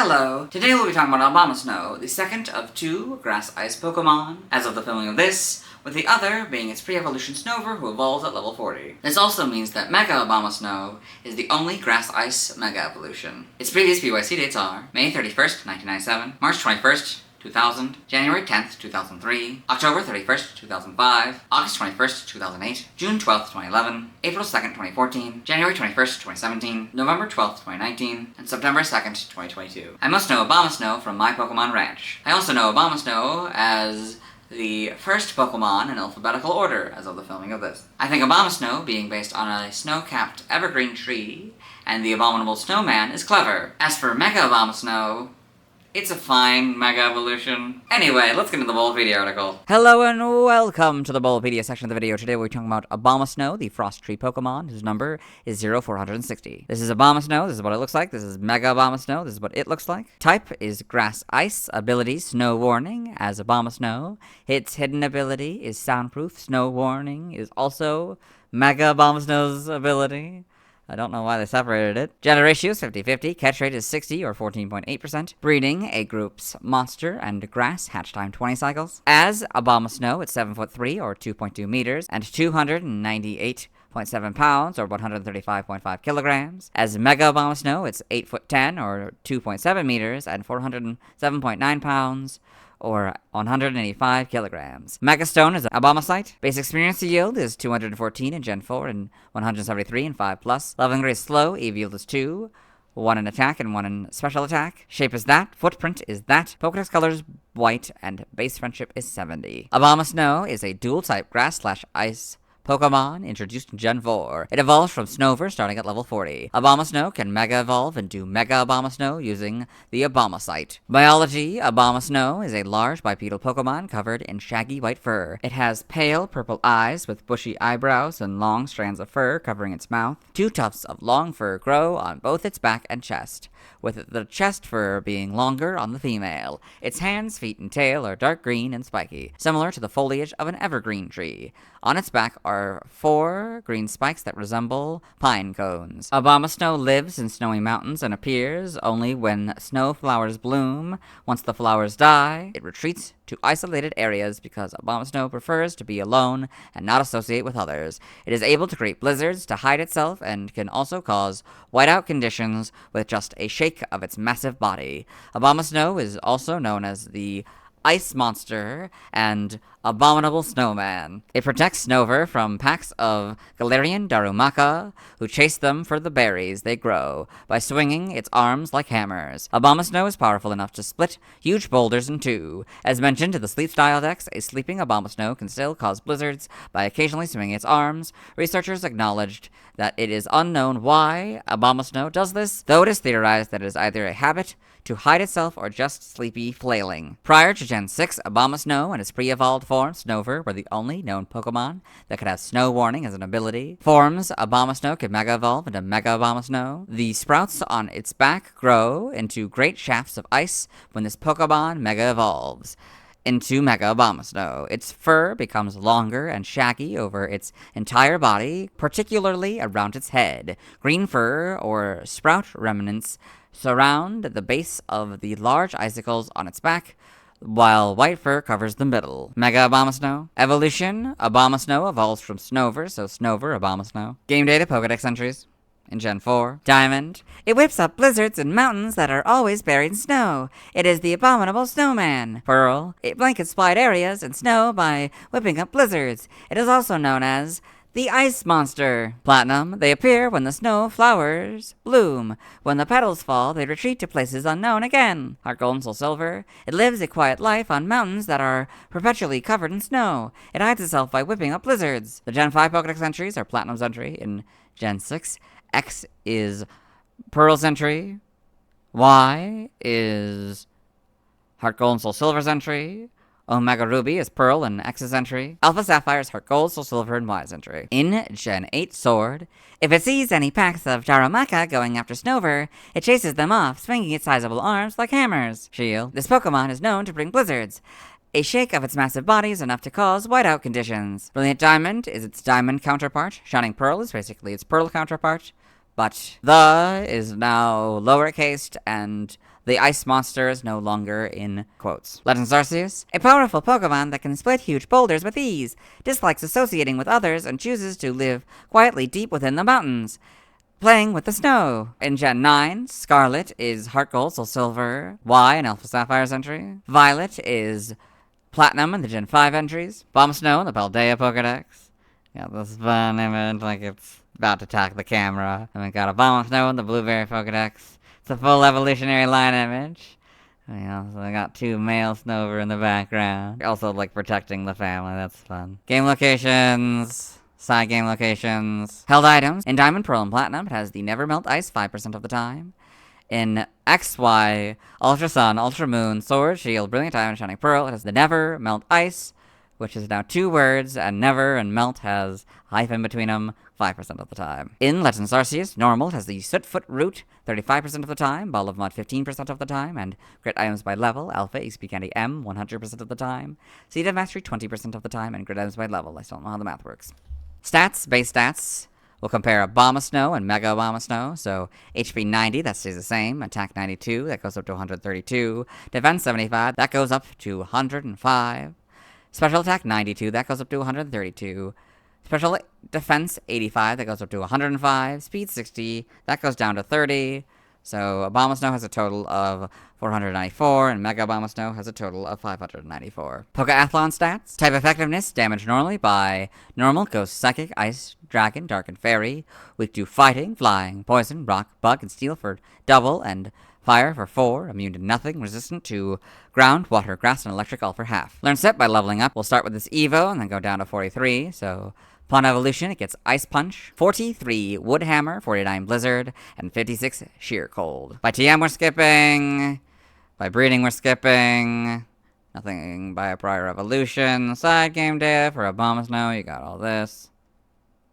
Hello! Today we'll be talking about Abomasnow, the second of two Grass-Ice Pokémon, as of the filming of this, with the other being its pre-evolution Snover, who evolves at level 40. This also means that Mega Abomasnow is the only Grass-Ice Mega Evolution. Its previous BYC dates are May 31st, 1997, March 21st, 2000, January 10th, 2003, October 31st, 2005, August 21st, 2008, June 12th, 2011, April 2nd, 2014, January 21st, 2017, November 12th, 2019, and September 2nd, 2022. I must know Abomasnow from my Pokemon Ranch. I also know Abomasnow as the first Pokemon in alphabetical order as of the filming of this. I think Abomasnow, being based on a snow-capped evergreen tree, and the abominable snowman is clever. As for Mega Abomasnow, it's a fine Mega Evolution. Anyway, let's get into the Bulbapedia article. Hello and welcome to the Bulbapedia section of the video. Today we're talking about Abomasnow, the Frost Tree Pokemon, whose number is 0460. This is Abomasnow, this is what it looks like. This is Mega Abomasnow, this is what it looks like. Type is Grass Ice. Ability, Snow Warning, as Abomasnow. Its hidden ability is Soundproof. Snow Warning is also Mega Abomasnow's ability. I don't know why they separated it. Gender ratio is 50-50. Catch rate is 60 or 14.8%. Breeding, a group's monster and grass. Hatch time 20 cycles. As Abomasnow, it's 7'3" or 2.2 meters and 298.7 pounds or 135.5 kilograms. As Mega Abomasnow, it's 8'10" or 2.7 meters and 407.9 pounds or 185 kilograms. Megastone is an Abomasite. Base experience yield is 214 in Gen 4 and 173 in 5+. Leveling rate is slow. EV yield is 2. 1 in attack and 1 in special attack. Shape is that. Footprint is that. Pokédex colors white and base friendship is 70. Abomasnow is a dual-type grass/ice Pokemon introduced in Gen 4. It evolves from Snover starting at level 40. Abomasnow can Mega Evolve into Mega Abomasnow using the Abomasite. Biology: Abomasnow is a large bipedal Pokemon covered in shaggy white fur. It has pale purple eyes with bushy eyebrows and long strands of fur covering its mouth. 2 tufts of long fur grow on both its back and chest, with the chest fur being longer on the female. Its hands, feet, and tail are dark green and spiky, similar to the foliage of an evergreen tree. On its back are 4 green spikes that resemble pine cones. Abomasnow lives in snowy mountains and appears only when snow flowers bloom. Once the flowers die, it retreats to isolated areas because Abomasnow prefers to be alone and not associate with others. It is able to create blizzards to hide itself and can also cause whiteout conditions with just a shake of its massive body. Abomasnow is also known as the Ice Monster and Abominable Snowman. It protects Snover from packs of Galarian Darumaka, who chase them for the berries they grow by swinging its arms like hammers. Abomasnow is powerful enough to split huge boulders in 2. As mentioned in the Sleep Style Dex, a sleeping Abomasnow can still cause blizzards by occasionally swinging its arms. Researchers acknowledged that it is unknown why Abomasnow does this, though it is theorized that it is either a habit to hide itself or just sleepy flailing. Prior to Gen 6, Abomasnow and its pre-evolved form, Snover, were the only known Pokemon that could have Snow Warning as an ability. Forms Abomasnow can Mega Evolve into Mega Abomasnow. The sprouts on its back grow into great shafts of ice when this Pokemon Mega Evolves into Mega Abomasnow. Its fur becomes longer and shaggy over its entire body, particularly around its head. Green fur or sprout remnants surround the base of the large icicles on its back, while white fur covers the middle. Mega Abomasnow. Evolution: Abomasnow evolves from Snover, so Snover Abomasnow. Game data: Pokédex entries in Gen 4. Diamond. It whips up blizzards in mountains that are always buried in snow. It is the Abominable Snowman. Pearl. It blankets wide areas in snow by whipping up blizzards. It is also known as the Ice Monster. Platinum. They appear when the snow flowers bloom. When the petals fall, they retreat to places unknown again. Heart Gold and Soul Silver. It lives a quiet life on mountains that are perpetually covered in snow. It hides itself by whipping up blizzards. The Gen 5 Pokédex entries are Platinum's entry in Gen 6. X is Pearl's entry. Y is Heart Gold and Soul Silver's entry. Omega Ruby is Pearl and X's entry. Alpha Sapphire is Heart Gold, Soul Silver, and Y's entry. In Gen 8 Sword, if it sees any packs of Darumaka going after Snover, it chases them off, swinging its sizable arms like hammers. Shield. This Pokemon is known to bring blizzards. A shake of its massive body is enough to cause whiteout conditions. Brilliant Diamond is its diamond counterpart. Shining Pearl is basically its pearl counterpart. But the is now lowercased and The ice monster is no longer in quotes. Legends Arceus, a powerful Pokemon that can split huge boulders with ease, dislikes associating with others, and chooses to live quietly deep within the mountains, playing with the snow. In Gen 9, Scarlet is Heart Gold, Soul Silver, Y in Alpha Sapphire's entry. Violet is Platinum in the Gen 5 entries. Abomasnow in the Paldea Pokedex. Got this fun image like it's about to attack the camera. And we got Abomasnow in the Blueberry Pokedex. It's a full evolutionary line image. So I got two male Snover in the background. Also, like, protecting the family. That's fun. Game locations. Side game locations. Held items. In Diamond, Pearl, and Platinum, it has the Never Melt Ice 5% of the time. In XY, Ultra Sun, Ultra Moon, Sword, Shield, Brilliant Diamond, Shining Pearl, it has the Never Melt Ice, which is now 2 words, and Never and Melt has a hyphen between them 5% of the time. In Legends Arceus, Normal has the Sootfoot Root 35% of the time, Ball of Mud 15% of the time, and Grit Items by Level, Alpha, XP Candy M 100% of the time, Seed of Mastery 20% of the time, and Grit Items by Level. I still don't know how the math works. Stats, base stats. We'll compare Abomasnow and Mega Abomasnow. So HP 90, that stays the same. Attack 92, that goes up to 132. Defense 75, that goes up to 105. Special attack 92, that goes up to 132. Special defense 85, that goes up to 105. Speed 60, that goes down to 30. So Abomasnow has a total of 494, and Mega Abomasnow has a total of 594. Pokeathlon stats. Type effectiveness, damage normally by Normal, Ghost, Psychic, Ice, Dragon, Dark, and Fairy. Weak to Fighting, Flying, Poison, Rock, Bug, and Steel for double, and Fire for 4, immune to nothing, resistant to Ground, Water, Grass, and Electric all for half. Learn set by leveling up. We'll start with this Evo, and then go down to 43, so upon evolution, it gets Ice Punch, 43 Wood Hammer, 49 Blizzard, and 56 Sheer Cold. By TM, we're skipping. By breeding, we're skipping. Nothing by a prior evolution. Side game data for Abomasnow, you got all this.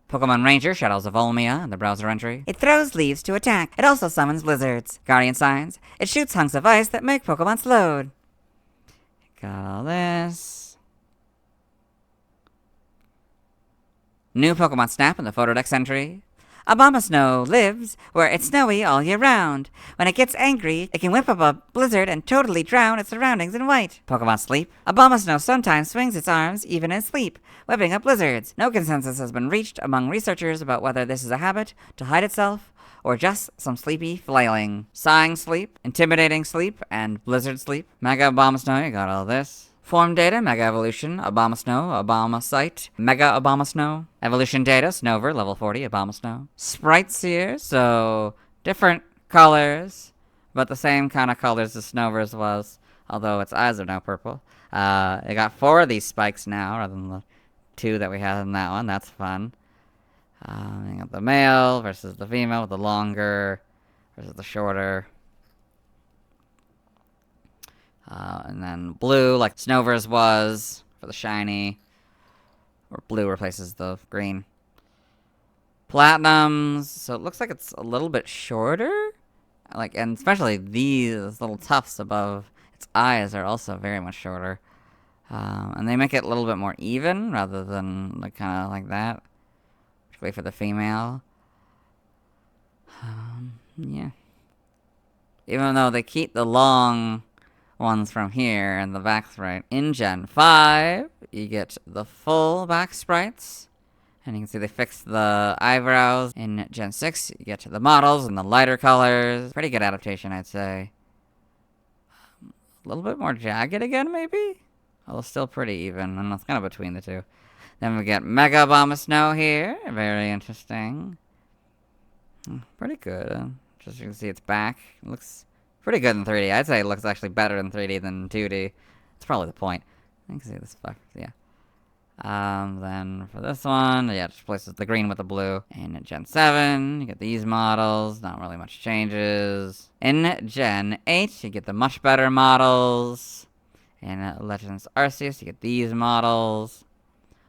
Pokemon Ranger, Shadows of Olmia, in the browser entry. It throws leaves to attack. It also summons blizzards. Guardian Signs. It shoots hunks of ice that make Pokemon slowed. Got all this. New Pokemon Snap in the Photodex entry. Abomasnow lives where it's snowy all year round. When it gets angry, it can whip up a blizzard and totally drown its surroundings in white. Pokemon Sleep. Abomasnow sometimes swings its arms even in sleep, whipping up blizzards. No consensus has been reached among researchers about whether this is a habit to hide itself or just some sleepy flailing. Sighing Sleep, Intimidating Sleep, and Blizzard Sleep. Mega Abomasnow, you got all this. Form data, Mega Evolution, Abomasnow, Abomasite, Mega Abomasnow. Evolution data, Snover, level 40, Abomasnow. Sprites here, so different colors, but the same kind of colors as Snover's was, although its eyes are now purple. It got 4 of these spikes now, rather than the 2 that we had in that one. That's fun. You got the male versus the female with the longer versus the shorter. And then blue, like Snover's was, for the shiny. Or blue replaces the green. Platinums, so it looks like it's a little bit shorter. Like, and especially these little tufts above its eyes are also very much shorter. And they make it a little bit more even, rather than like kind of like that. Particularly for the female. Yeah. Even though they keep the long ones from here, and the back's right. In Gen 5, you get the full back sprites. And you can see they fixed the eyebrows. In Gen 6, you get the models and the lighter colors. Pretty good adaptation, I'd say. A little bit more jagged again, maybe? Although still pretty even, and it's kind of between the two. Then we get Mega Abomasnow here. Very interesting. Pretty good. Just you can see its back. It looks pretty good in 3D. I'd say it looks actually better in 3D than 2D. That's probably the point. I can see this back. Yeah. Then for this one, yeah, it just replaces the green with the blue. And in Gen 7, you get these models. Not really much changes. In Gen 8, you get the much better models. In Legends Arceus, you get these models.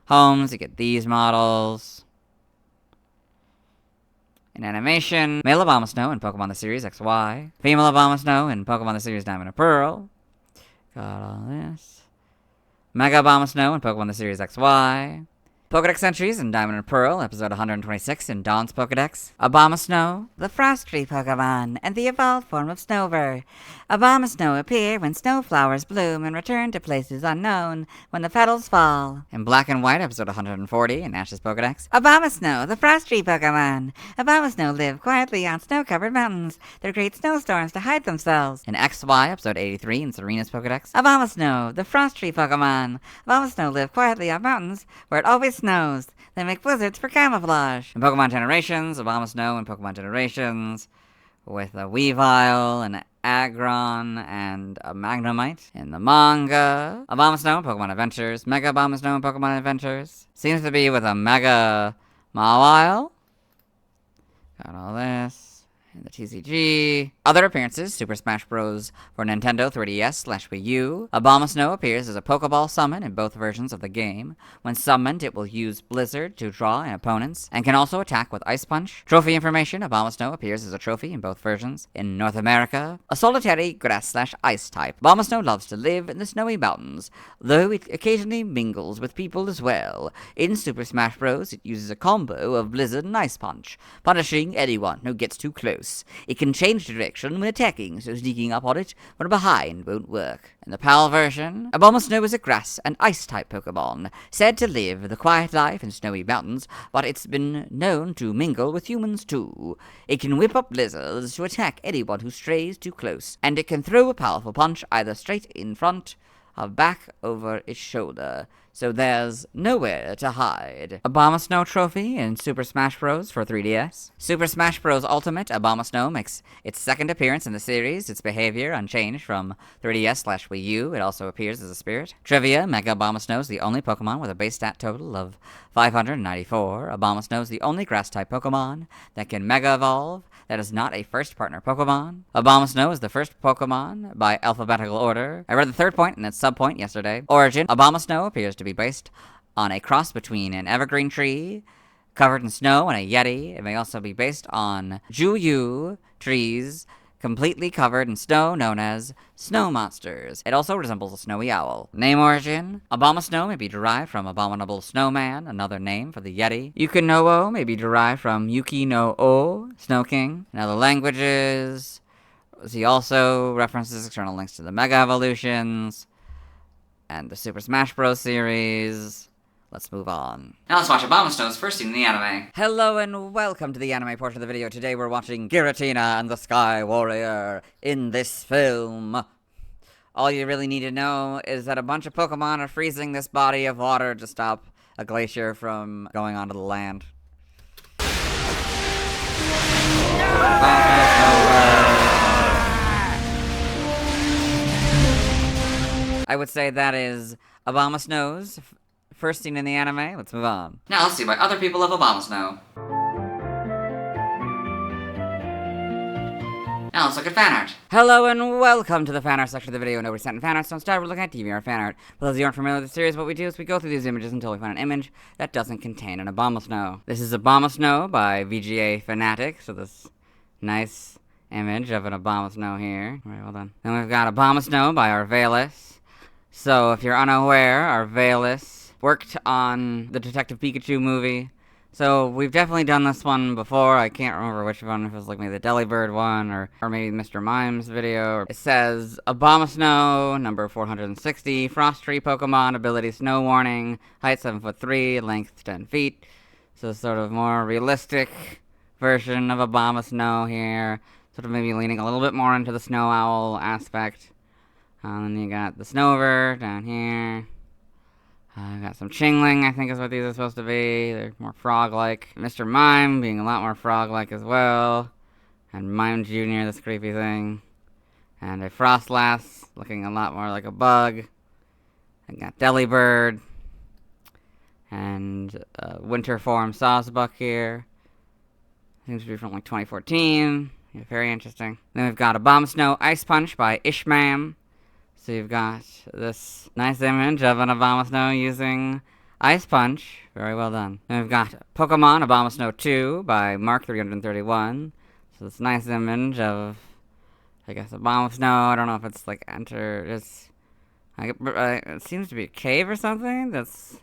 Homes, you get these models. In animation, male Abomasnow in Pokemon the Series XY. Female Abomasnow in Pokemon the Series Diamond and Pearl. Got all this. Mega Abomasnow in Pokemon the Series XY. Pokedex entries in Diamond and Pearl, episode 126 in Dawn's Pokedex. Abomasnow, the frost tree Pokemon, and the evolved form of Snover. Abomasnow appear when snow flowers bloom and return to places unknown when the petals fall. In Black and White, episode 140 in Ash's Pokedex. Abomasnow, the frost tree Pokemon. Abomasnow live quietly on snow-covered mountains that create snowstorms to hide themselves. In XY, episode 83 in Serena's Pokedex. Abomasnow, the frost tree Pokemon. Abomasnow live quietly on mountains where it always snows. They make blizzards for camouflage. In Pokemon Generations, Abomasnow in Pokemon Generations with a Weavile, an Aggron, and a Magnemite. In the manga, Abomasnow in Pokemon Adventures, Mega Abomasnow in Pokemon Adventures. Seems to be with a Mega Mawile. Got all this. In the TCG. Other appearances, Super Smash Bros. For Nintendo 3DS/Wii U. Abomasnow appears as a Pokeball summon in both versions of the game. When summoned, it will use Blizzard to draw in opponents, and can also attack with Ice Punch. Trophy information, Abomasnow appears as a trophy in both versions. In North America, a solitary grass/ice type. Abomasnow loves to live in the snowy mountains, though it occasionally mingles with people as well. In Super Smash Bros., it uses a combo of Blizzard and Ice Punch, punishing anyone who gets too close. It can change direction when attacking, so sneaking up on it from behind won't work. In the PAL version, Abomasnow is a grass and ice-type Pokemon, said to live the quiet life in snowy mountains, but it's been known to mingle with humans too. It can whip up blizzards to attack anyone who strays too close, and it can throw a powerful punch either straight in front or back over its shoulder, so there's nowhere to hide. Abomasnow trophy in Super Smash Bros. For 3DS. Super Smash Bros. Ultimate, Abomasnow makes its second appearance in the series, its behavior unchanged from 3DS/Wii U. It also appears as a spirit. Trivia, Mega Abomasnow is the only Pokemon with a base stat total of 594. Abomasnow is the only Grass-type Pokemon that can Mega Evolve that is not a first partner Pokemon. Abomasnow is the first Pokemon by alphabetical order. I read the third point and its subpoint yesterday. Origin, Abomasnow appears to be based on a cross between an evergreen tree covered in snow and a Yeti. It may also be based on Juyu trees completely covered in snow, known as snow monsters. It also resembles a snowy owl. Name origin, Abomasnow may be derived from Abominable Snowman, another name for the Yeti. Yukino-o may be derived from Yuki-no-o, Snow King. In other languages, he also references external links to the Mega Evolutions and the Super Smash Bros. Series. Let's move on. Now let's watch Abomasnow's first scene in the anime. Hello and welcome to the anime portion of the video. Today we're watching Giratina and the Sky Warrior in this film. All you really need to know is that a bunch of Pokemon are freezing this body of water to stop a glacier from going onto the land. I would say that is Abomasnow's first scene in the anime. Let's move on. Now let's see why other people love Abomasnow. Now let's look at fan art. Hello and welcome to the fan art section of the video. Nobody sent in fan art, so instead we're looking at DVR fan art. For those of you who aren't familiar with the series, what we do is we go through these images until we find an image that doesn't contain an Abomasnow. This is Abomasnow by VGA Fanatic, so this nice image of an Abomasnow here. Alright, well done. Then we've got Abomasnow by Arvalis. So if you're unaware, Arvalis worked on the Detective Pikachu movie. So we've definitely done this one before. I can't remember which one, if it was like maybe the Delibird one or maybe Mr. Mime's video. It says Abomasnow, number 460, Frost Tree Pokemon, ability Snow Warning, height 7'3", length 10 feet. So sort of more realistic version of Abomasnow here. Sort of maybe leaning a little bit more into the Snow Owl aspect. And then you got the Snover down here. Got some Chingling, I think is what these are supposed to be. They're more frog-like. Mr. Mime being a lot more frog-like as well. And Mime Jr., this creepy thing. And a Frostlass looking a lot more like a bug. I got Delibird. And Winter Form Sawsbuck here. Seems to be from like 2014. Yeah, very interesting. Then we've got Abomasnow Ice Punch by Ishmam. So you've got this nice image of an Abomasnow using Ice Punch. Very well done. Then we've got Pokemon Abomasnow 2 by Mark331. So this nice image of, I guess, Abomasnow. I don't know if it's like it seems to be a cave or something that's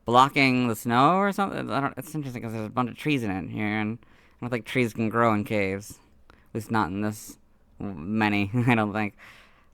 blocking the snow or something. It's interesting because there's a bunch of trees in it here, and I don't think trees can grow in caves. At least not in this many, I don't think.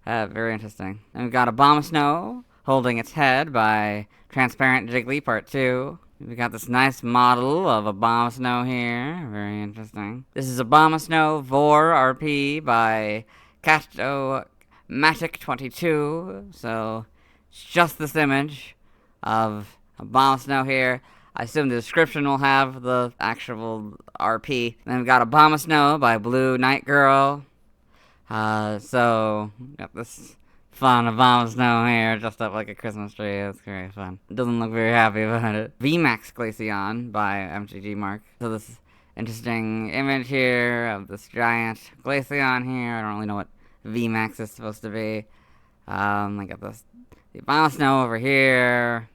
Very interesting. And we've got Abomasnow holding its head by Transparent Jiggly Part 2. We got this nice model of Abomasnow here. Very interesting. This is Abomasnow Vor RP by Matic22. So, it's just this image of Abomasnow here. I assume the description will have the actual RP. Then we've got Abomasnow by Blue Night Girl. So, got this fun Abomasnow here, dressed up like a Christmas tree. It's very fun. Doesn't look very happy about it. VMAX Glaceon by MGG Mark. So this interesting image here of this giant Glaceon here. I don't really know what VMAX is supposed to be. I got the Abomasnow over here.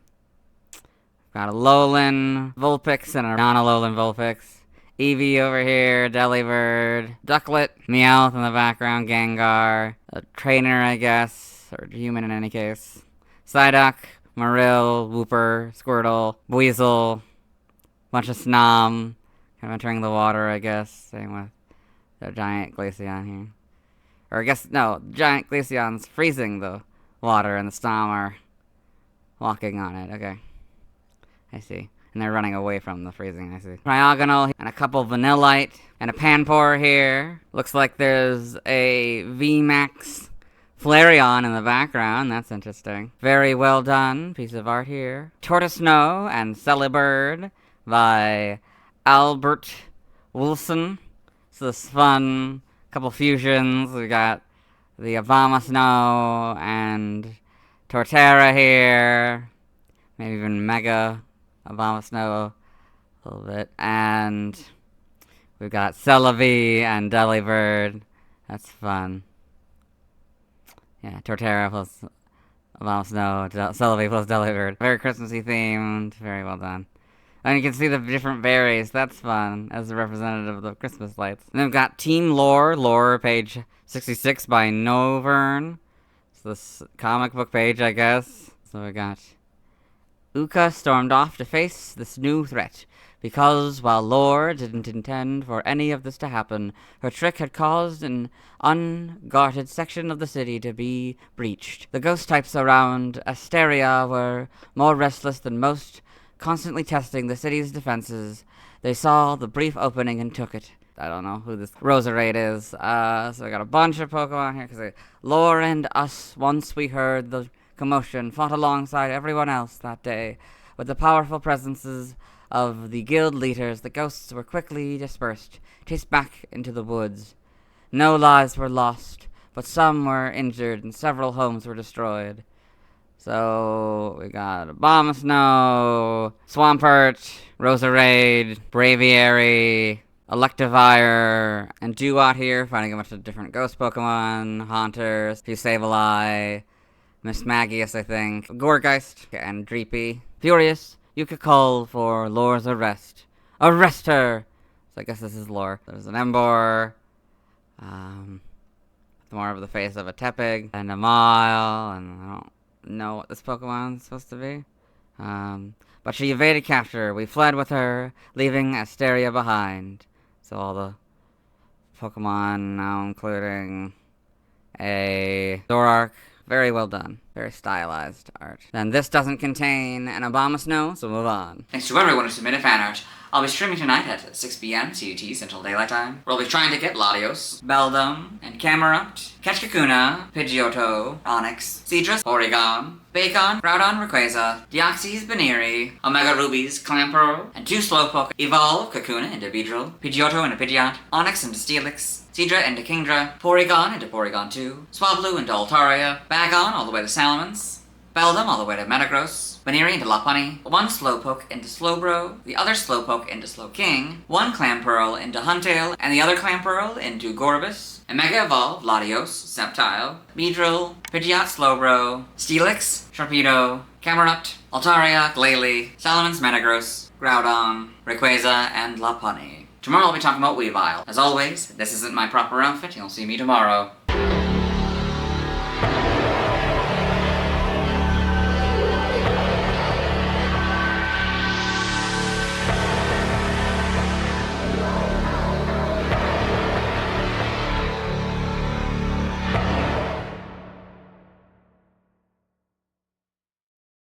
Got a Alolan Vulpix and a non-Alolan Vulpix. Eevee over here, Delibird, Ducklet, Meowth in the background, Gengar, a trainer, I guess, or human in any case. Psyduck, Marill, Wooper, Squirtle, Weasel, bunch of Snom, kind of entering the water, I guess. Same with the giant Glaceon here. Or I guess, no, giant Glaceon's freezing the water and the Snom are walking on it. Okay. I see. And they're running away from the freezing, I see. Trigonal, and a couple Vanillite, and a Panpour here. Looks like there's a VMAX Flareon in the background. That's interesting. Very well done piece of art here. Tortoise Snow and Celibird by Albert Wilson. So this fun couple fusions. We got the Abomasnow and Torterra here. Maybe even Mega Abomasnow a little bit. And we've got Celebi and Delibird. That's fun. Yeah, Torterra plus Abomasnow, Celebi plus Delibird. Very Christmassy themed. Very well done. And you can see the different berries. That's fun as a representative of the Christmas lights. And then we've got Team Lore page 66 by Novern. It's this comic book page, I guess. So we got Uka stormed off to face this new threat, because while Lore didn't intend for any of this to happen, her trick had caused an unguarded section of the city to be breached. The ghost types around Asteria were more restless than most, constantly testing the city's defenses. They saw the brief opening and took it. I don't know who this Roserade is. So I got a bunch of Pokemon here, because Lore and us, once we heard the commotion, fought alongside everyone else that day. With the powerful presences of the guild leaders, the ghosts were quickly dispersed, chased back into the woods. No lives were lost, but some were injured and several homes were destroyed. So we got Abomasnow, Swampert, Roserade, Braviary, Electivire, and Duat here, finding a bunch of different ghost Pokemon, Haunters, few Sableye, Miss Magius, I think, Gourgeist, and Dreepy. Furious, you could call for Lore's arrest. Arrest her! So I guess this is Lore. There's an Emboar, more of the face of a Tepig, and a Mile, and I don't know what this Pokemon is supposed to be. But she evaded capture. We fled with her, leaving Asteria behind. So all the Pokemon now including a Zoroark. Very well done. Very stylized art. Then this doesn't contain an Abomasnow, so move on. Thanks to everyone who submitted fan art. I'll be streaming tonight at 6 p.m. CET, Central Daylight Time. We'll be trying to get Latios, Beldum, and Camerupt, Ketchkakuna, Pidgeotto, Onix, Seadra, Porygon, Bacon, Groudon, Rayquaza, Deoxys, Baneri, Omega Rubies, Clamperl, and 2 Slowpoke evolve Kakuna into Beedrill, Pidgeotto into Pidgeot, Onix into Steelix, Seadra into Kingdra, Porygon into Porygon 2, Swablu into Altaria, Bagon all the way to Salamence, Beldum all the way to Metagross, Baneri into Lopunny, 1 Slowpoke into Slowbro, the other Slowpoke into Slowking, 1 Clamperl into Huntail, and the other Clamperl into Gorbis, and Mega Evolve, Latios, Sceptile, Beedrill, Pidgeot, Slowbro, Steelix, Sharpedo, Camerupt, Altaria, Glalie, Salamence, Metagross, Groudon, Rayquaza, and Lopunny. Tomorrow I'll be talking about Weavile. As always, this isn't my proper outfit, you'll see me tomorrow.